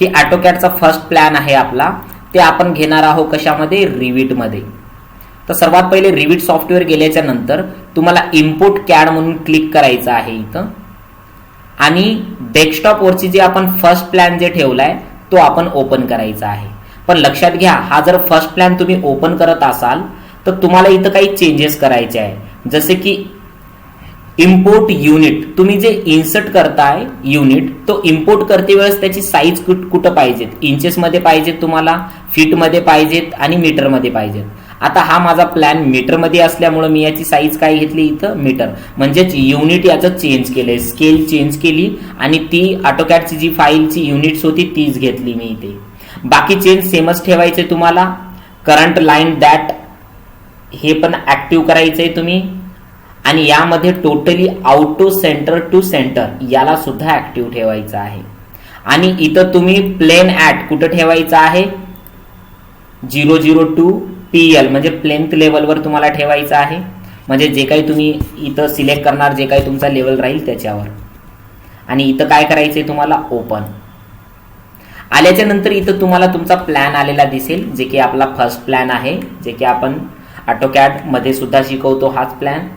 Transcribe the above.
ही ऑटोकॅडचा first plan आहे आपला, ते आपण घेणार आहोत कशामध्ये, रिविटमध्ये. तर सर्वात पहिले रिविट सॉफ्टवेअर गेल्याच्या नंतर तुम्हाला इम्पोर्ट कॅड म्हणून क्लिक करायचं आहे इथं, आणि डेस्कटॉपवरची जे आपण फर्स्ट प्लॅन जे ठेवलाय तो आपण ओपन करायचा आहे. पण लक्षात घ्या, हा जर फर्स्ट प्लॅन तुम्ही ओपन करत असाल तर तुम्हाला इथं काही चेंजेस करायचे आहे. जसे की इम्पोर्ट युनिट, तुम्ही जे इन्सर्ट करताय युनिट, तो इम्पोर्ट करते वेळेस त्याची साईज कुठं पाहिजेत, इंचेसमध्ये पाहिजेत तुम्हाला, फीटमध्ये पाहिजेत आणि मीटरमध्ये पाहिजेत. आता हा माझा प्लॅन मीटरमध्ये असल्यामुळे मी याची साईज काय घेतली इथं, मीटर. म्हणजेच युनिट याचं चेंज केलंय, स्केल चेंज केली आणि ती ऑटोकॅडची जी फाईलची युनिट्स होती तीच घेतली मी इथे. बाकी चेंज सेमच ठेवायचे तुम्हाला. करंट लाईन दॅट हे पण ऍक्टिव्ह करायचंय तुम्ही, आणि यामध्ये totally auto centre to centre याला सुद्धा ऍक्टिव्ह ठेवायचं आहे. आणि इथं तुम्ही प्लेन ऍट कुठं ठेवायचं आहे, 002 PL म्हणजे प्लेन्थ लेवलवर तुम्हाला ठेवायचं आहे. म्हणजे जे काही तुम्ही इथं सिलेक्ट करणार, जे काही तुमचा लेवल राहील त्याच्यावर. आणि इथं काय करायचंय तुम्हाला, ओपन. आल्याच्या नंतर इथं तुम्हाला तुमचा प्लॅन आलेला दिसेल, जे की आपला फर्स्ट प्लॅन आहे, जे की आपण ऑटोकॅड मध्ये सुद्धा शिकवतो हाच प्लॅन.